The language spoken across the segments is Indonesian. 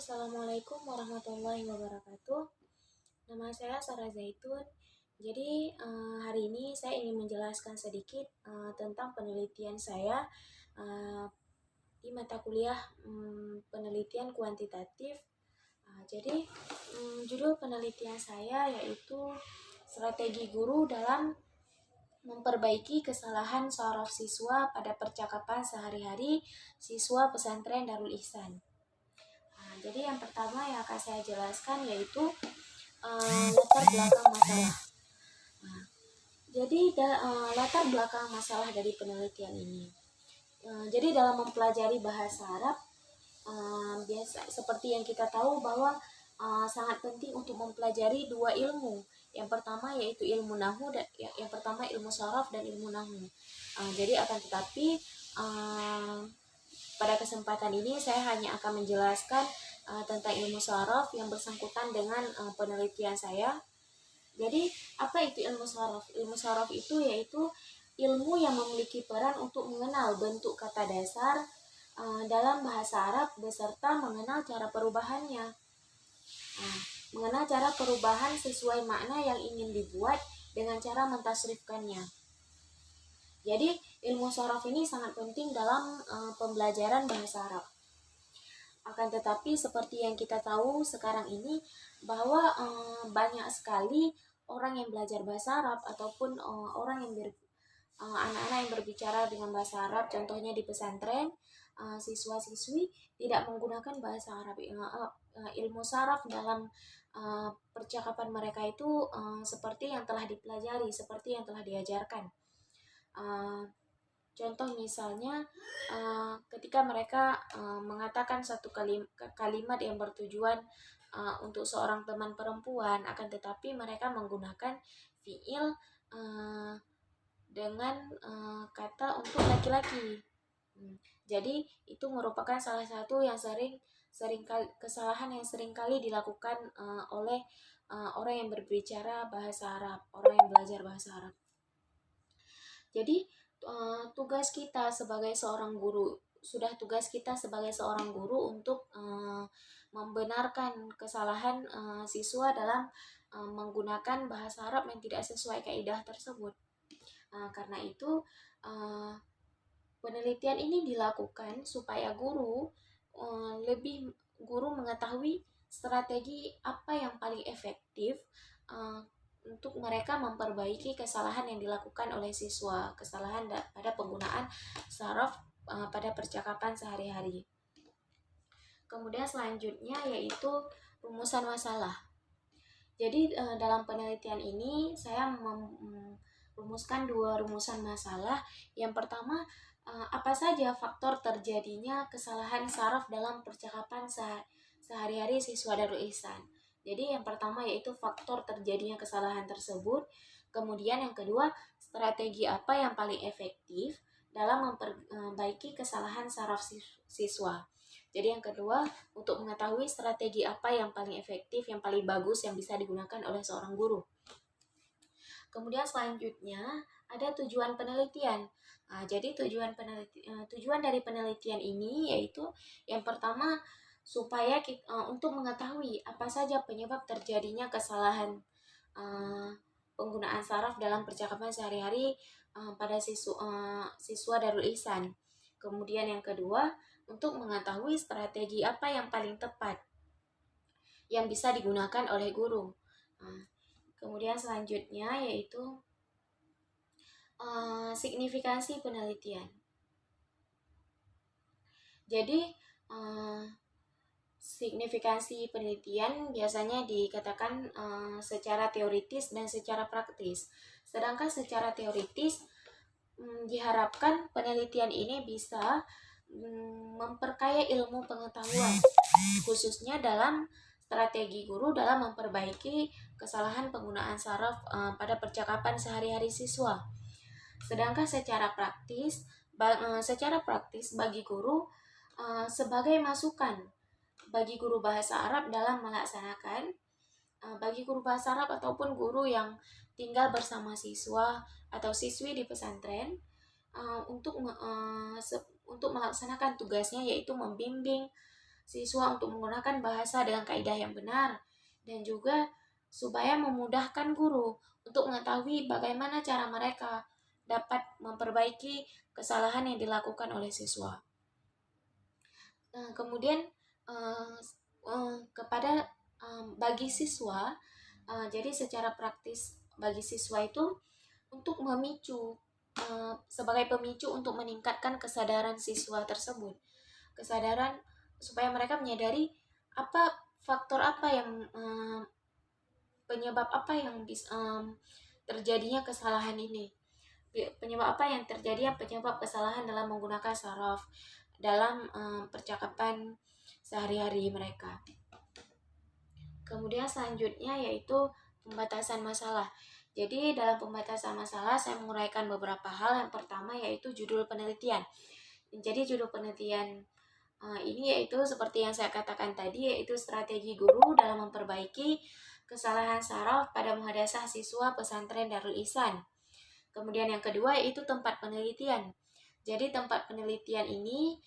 Assalamualaikum warahmatullahi wabarakatuh. Nama saya Sarah Zaitun. Jadi hari ini saya ingin menjelaskan sedikit tentang penelitian saya di mata kuliah penelitian kuantitatif. Jadi judul penelitian saya yaitu strategi guru dalam memperbaiki kesalahan saraf siswa pada percakapan sehari-hari siswa pesantren Darul Ihsan. Jadi yang pertama yang akan saya jelaskan yaitu latar belakang masalah. Latar belakang masalah dari penelitian ini. Jadi dalam mempelajari bahasa Arab, seperti yang kita tahu bahwa sangat penting untuk mempelajari dua ilmu. Yang pertama yaitu ilmu nahwu dan yang pertama ilmu saraf dan ilmu nahwu. Jadi akan tetapi pada kesempatan ini saya hanya akan menjelaskan tentang ilmu saraf yang bersangkutan dengan penelitian saya. Jadi apa itu ilmu saraf? Ilmu saraf itu yaitu ilmu yang memiliki peran untuk mengenal bentuk kata dasar dalam bahasa Arab beserta mengenal cara perubahannya. Mengenal cara perubahan sesuai makna yang ingin dibuat dengan cara mentasrifkannya. Jadi ilmu saraf ini sangat penting dalam pembelajaran bahasa Arab. Akan tetapi seperti yang kita tahu sekarang ini bahwa banyak sekali orang yang belajar bahasa Arab ataupun anak-anak yang berbicara dengan bahasa Arab, contohnya di pesantren, siswa-siswi tidak menggunakan bahasa Arab. Ilmu saraf dalam percakapan mereka itu seperti yang telah dipelajari, seperti yang telah diajarkan. Contoh misalnya ketika mereka mengatakan satu kalimat yang bertujuan untuk seorang teman perempuan, akan tetapi mereka menggunakan fiil dengan kata untuk laki-laki. Jadi itu merupakan salah satu yang kesalahan yang sering kali dilakukan oleh orang yang berbicara bahasa Arab, orang yang belajar bahasa Arab. Jadi tugas kita sebagai seorang guru untuk membenarkan kesalahan siswa dalam menggunakan bahasa Arab yang tidak sesuai kaidah tersebut. Karena itu penelitian ini dilakukan supaya guru mengetahui strategi apa yang paling efektif untuk mereka memperbaiki kesalahan yang dilakukan oleh siswa, kesalahan pada penggunaan saraf pada percakapan sehari-hari. Kemudian selanjutnya yaitu rumusan masalah. Jadi dalam penelitian ini saya merumuskan dua rumusan masalah. Yang pertama, apa saja faktor terjadinya kesalahan saraf dalam percakapan sehari-hari siswa Darul Ihsan. Jadi yang pertama yaitu faktor terjadinya kesalahan tersebut. Kemudian yang kedua, strategi apa yang paling efektif dalam memperbaiki kesalahan saraf siswa. Jadi yang kedua, untuk mengetahui strategi apa yang paling efektif, yang paling bagus yang bisa digunakan oleh seorang guru. Kemudian selanjutnya ada tujuan penelitian. Jadi tujuan dari penelitian ini yaitu yang pertama supaya untuk mengetahui apa saja penyebab terjadinya kesalahan penggunaan saraf dalam percakapan sehari-hari pada siswa Darul Ihsan. Kemudian yang kedua, untuk mengetahui strategi apa yang paling tepat yang bisa digunakan oleh guru. Kemudian selanjutnya yaitu signifikansi penelitian. Jadi signifikansi penelitian biasanya dikatakan secara teoritis dan secara praktis. Sedangkan secara teoritis diharapkan penelitian ini bisa memperkaya ilmu pengetahuan, khususnya dalam strategi guru dalam memperbaiki kesalahan penggunaan saraf pada percakapan sehari-hari siswa. Sedangkan secara praktis bagi guru sebagai masukan bagi guru bahasa Arab dalam melaksanakan bagi guru bahasa Arab ataupun guru yang tinggal bersama siswa atau siswi di pesantren untuk melaksanakan tugasnya yaitu membimbing siswa untuk menggunakan bahasa dengan kaidah yang benar, dan juga supaya memudahkan guru untuk mengetahui bagaimana cara mereka dapat memperbaiki kesalahan yang dilakukan oleh siswa. Kemudian kepada bagi siswa, jadi secara praktis bagi siswa itu untuk memicu sebagai pemicu untuk meningkatkan kesadaran siswa tersebut, kesadaran supaya mereka menyadari faktor apa yang penyebab apa yang terjadinya kesalahan ini, penyebab apa yang terjadi, penyebab kesalahan dalam menggunakan saraf dalam percakapan sehari-hari mereka. Kemudian selanjutnya yaitu pembatasan masalah. Jadi dalam pembatasan masalah saya menguraikan beberapa hal. Yang pertama yaitu judul penelitian. Jadi judul penelitian ini yaitu seperti yang saya katakan tadi, yaitu strategi guru dalam memperbaiki kesalahan saraf pada muhadasah siswa pesantren Darul Ihsan. Kemudian yang kedua yaitu tempat penelitian. Jadi tempat penelitian ini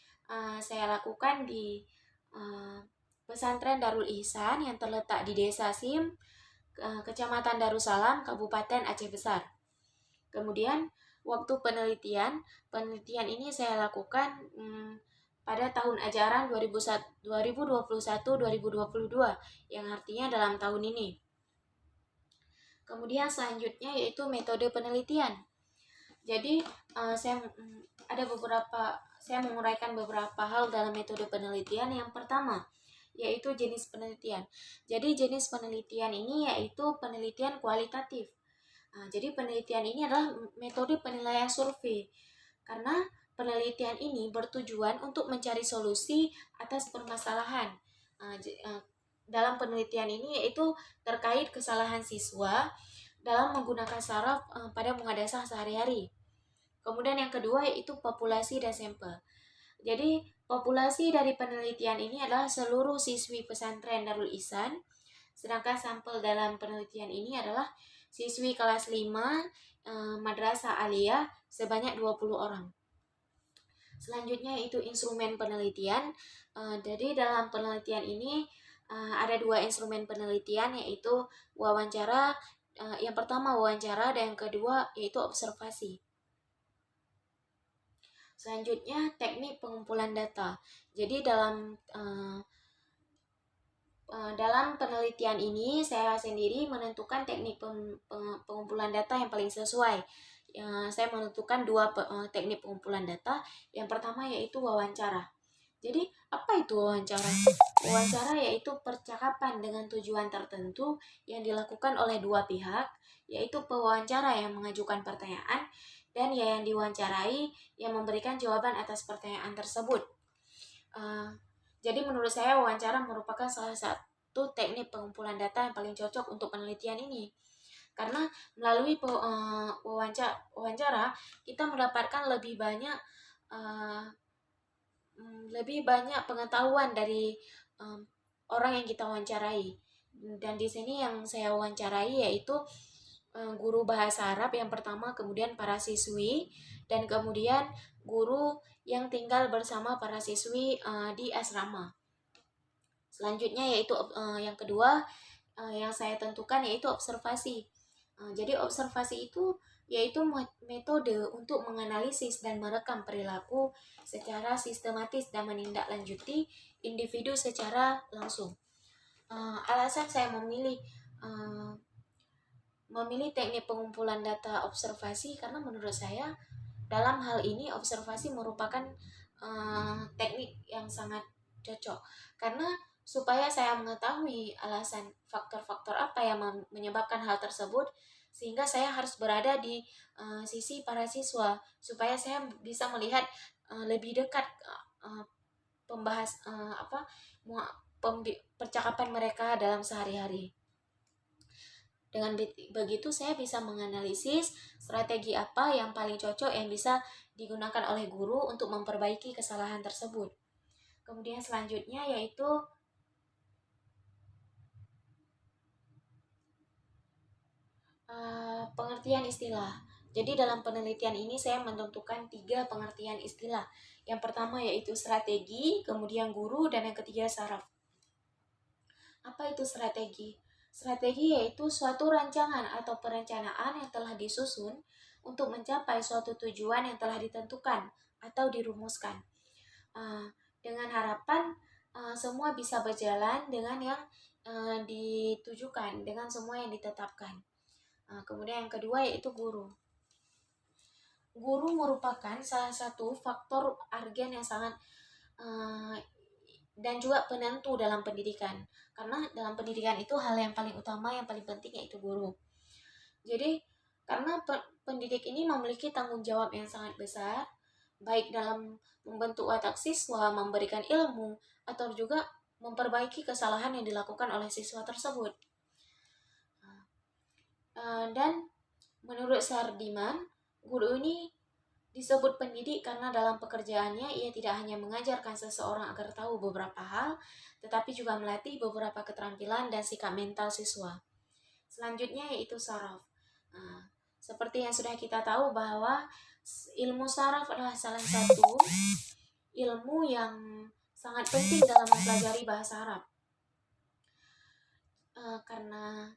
saya lakukan di pesantren Darul Ihsan yang terletak di Desa Sim, Kecamatan Darussalam, Kabupaten Aceh Besar. Kemudian waktu penelitian ini saya lakukan pada tahun ajaran 2021-2022 yang artinya dalam tahun ini. Kemudian selanjutnya yaitu metode penelitian. Jadi saya menguraikan beberapa hal dalam metode penelitian. Yang pertama yaitu jenis penelitian. Jadi jenis penelitian ini yaitu penelitian kualitatif. Jadi penelitian ini adalah metode penilaian survei, karena penelitian ini bertujuan untuk mencari solusi atas permasalahan. Dalam penelitian ini yaitu terkait kesalahan siswa dalam menggunakan saraf pada muhadasah sehari-hari. Kemudian yang kedua yaitu populasi dan sampel. Jadi populasi dari penelitian ini adalah seluruh siswi pesantren Darul Ihsan, sedangkan sampel dalam penelitian ini adalah siswi kelas 5 Madrasah Aliyah sebanyak 20 orang. Selanjutnya itu instrumen penelitian. Jadi dalam penelitian ini ada 2 instrumen penelitian, yaitu wawancara. Yang pertama wawancara dan yang kedua yaitu observasi. Selanjutnya teknik pengumpulan data. Jadi dalam penelitian ini saya sendiri menentukan teknik pengumpulan data yang paling sesuai. Saya menentukan 2 teknik pengumpulan data. Yang pertama yaitu wawancara. Jadi apa itu wawancara? Wawancara yaitu percakapan dengan tujuan tertentu yang dilakukan oleh 2 pihak, yaitu pewawancara yang mengajukan pertanyaan dan yang diwawancarai yang memberikan jawaban atas pertanyaan tersebut. Jadi menurut saya wawancara merupakan salah satu teknik pengumpulan data yang paling cocok untuk penelitian ini. Karena melalui wawancara kita mendapatkan lebih banyak pengetahuan dari orang yang kita wawancarai. Dan di sini yang saya wawancarai yaitu guru bahasa Arab yang pertama, kemudian para siswi, dan kemudian guru yang tinggal bersama para siswi di asrama. Selanjutnya yaitu yang kedua yang saya tentukan yaitu observasi. Jadi observasi itu yaitu metode untuk menganalisis dan merekam perilaku secara sistematis dan menindaklanjuti individu secara langsung. Alasan saya memilih teknik pengumpulan data observasi karena menurut saya dalam hal ini observasi merupakan teknik yang sangat cocok, karena supaya saya mengetahui alasan faktor-faktor apa yang menyebabkan hal tersebut, sehingga saya harus berada di sisi para siswa supaya saya bisa melihat lebih dekat percakapan mereka dalam sehari-hari. Dengan begitu saya bisa menganalisis strategi apa yang paling cocok yang bisa digunakan oleh guru untuk memperbaiki kesalahan tersebut. Kemudian selanjutnya yaitu pengertian istilah. Jadi dalam penelitian ini saya menentukan 3 pengertian istilah. Yang pertama yaitu strategi, kemudian guru, dan yang ketiga saraf. Apa itu strategi? Strategi yaitu suatu rancangan atau perencanaan yang telah disusun untuk mencapai suatu tujuan yang telah ditentukan atau dirumuskan. Dengan harapan semua bisa berjalan dengan yang ditujukan, dengan semua yang ditetapkan. Kemudian yang kedua yaitu guru. Guru merupakan salah satu faktor agen yang sangat dan juga penentu dalam pendidikan. Karena dalam pendidikan itu hal yang paling utama, yang paling penting yaitu guru. Jadi karena pendidik ini memiliki tanggung jawab yang sangat besar, baik dalam membentuk watak siswa, memberikan ilmu, atau juga memperbaiki kesalahan yang dilakukan oleh siswa tersebut. Dan menurut Sardiman, guru ini disebut pendidik karena dalam pekerjaannya ia tidak hanya mengajarkan seseorang agar tahu beberapa hal, tetapi juga melatih beberapa keterampilan dan sikap mental siswa. Selanjutnya yaitu saraf. Seperti yang sudah kita tahu bahwa ilmu saraf adalah salah satu ilmu yang sangat penting dalam mempelajari bahasa Arab. Karena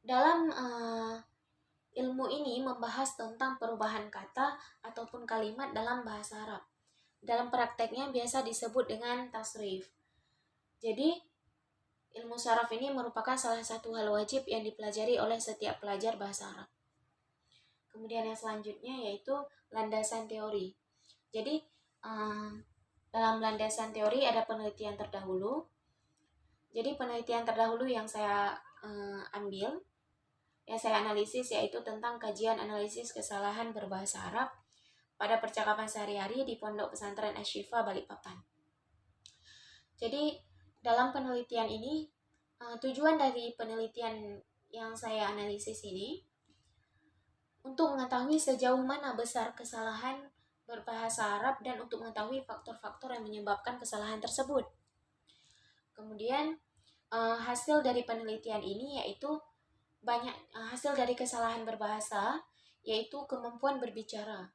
dalam ilmu ini membahas tentang perubahan kata ataupun kalimat dalam bahasa Arab. Dalam prakteknya biasa disebut dengan tasrif. Jadi ilmu saraf ini merupakan salah satu hal wajib yang dipelajari oleh setiap pelajar bahasa Arab. Kemudian yang selanjutnya yaitu landasan teori. Jadi dalam landasan teori ada penelitian terdahulu. Jadi penelitian terdahulu yang saya ambil, yang saya analisis yaitu tentang kajian analisis kesalahan berbahasa Arab pada percakapan sehari-hari di Pondok Pesantren Asy-Syifa Balikpapan. Jadi dalam penelitian ini, tujuan dari penelitian yang saya analisis ini untuk mengetahui sejauh mana besar kesalahan berbahasa Arab dan untuk mengetahui faktor-faktor yang menyebabkan kesalahan tersebut. Kemudian hasil dari penelitian ini yaitu hasil dari kesalahan berbahasa yaitu kemampuan berbicara.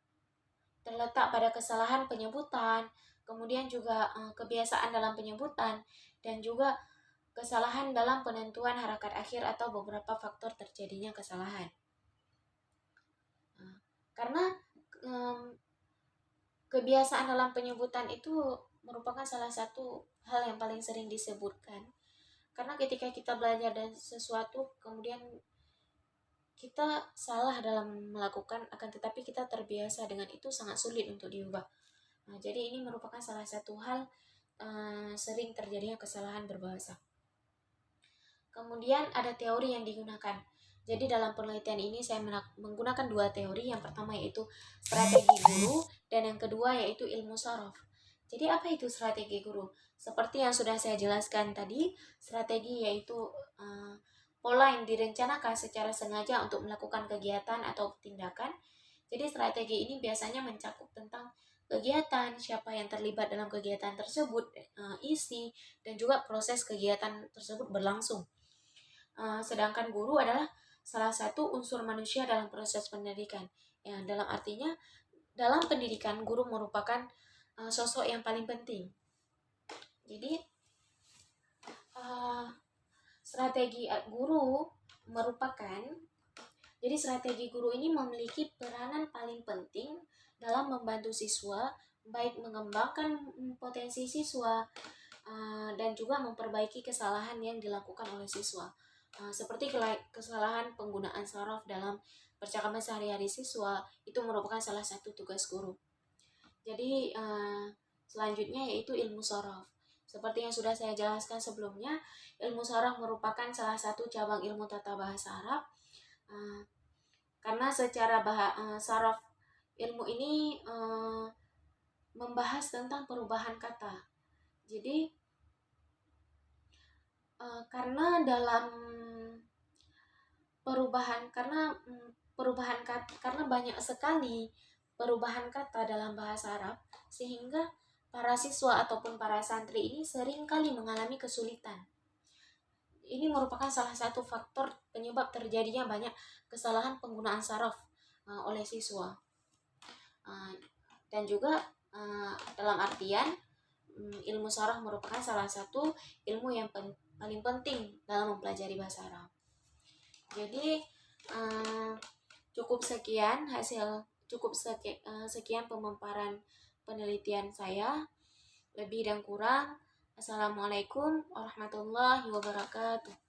Terletak pada kesalahan penyebutan, kemudian juga kebiasaan dalam penyebutan, dan juga kesalahan dalam penentuan harakat akhir atau beberapa faktor terjadinya kesalahan. Karena kebiasaan dalam penyebutan itu merupakan salah satu hal yang paling sering disebutkan. Karena ketika kita belajar dan sesuatu, kemudian kita salah dalam melakukan, akan tetapi kita terbiasa dengan itu, sangat sulit untuk diubah. Jadi ini merupakan salah satu hal sering terjadinya kesalahan berbahasa. Kemudian ada teori yang digunakan. Jadi dalam penelitian ini saya menggunakan 2 teori. Yang pertama yaitu strategi guru dan yang kedua yaitu ilmu saraf. Jadi apa itu strategi guru? Seperti yang sudah saya jelaskan tadi, strategi yaitu pola yang direncanakan secara sengaja untuk melakukan kegiatan atau tindakan. Jadi strategi ini biasanya mencakup tentang kegiatan, siapa yang terlibat dalam kegiatan tersebut, isi, dan juga proses kegiatan tersebut berlangsung. Sedangkan guru adalah salah satu unsur manusia dalam proses pendidikan. Ya, dalam artinya, dalam pendidikan guru merupakan sosok yang paling penting. Jadi, strategi guru ini memiliki peranan paling penting dalam membantu siswa, baik mengembangkan potensi siswa dan juga memperbaiki kesalahan yang dilakukan oleh siswa. Seperti kesalahan penggunaan saraf dalam percakapan sehari-hari siswa, itu merupakan salah satu tugas guru. Jadi selanjutnya yaitu ilmu saraf. Seperti yang sudah saya jelaskan sebelumnya, ilmu saraf merupakan salah satu cabang ilmu tata bahasa Arab. Karena secara saraf ilmu ini membahas tentang perubahan kata. Jadi karena banyak sekali perubahan kata dalam bahasa Arab, sehingga para siswa ataupun para santri ini sering kali mengalami kesulitan. ini merupakan salah satu faktor penyebab terjadinya banyak kesalahan penggunaan saraf oleh siswa. Dan juga dalam artian ilmu saraf merupakan salah satu ilmu yang paling penting dalam mempelajari bahasa Arab. Jadi sekian pemaparan penelitian saya. Lebih dan kurang, Assalamualaikum warahmatullahi wabarakatuh.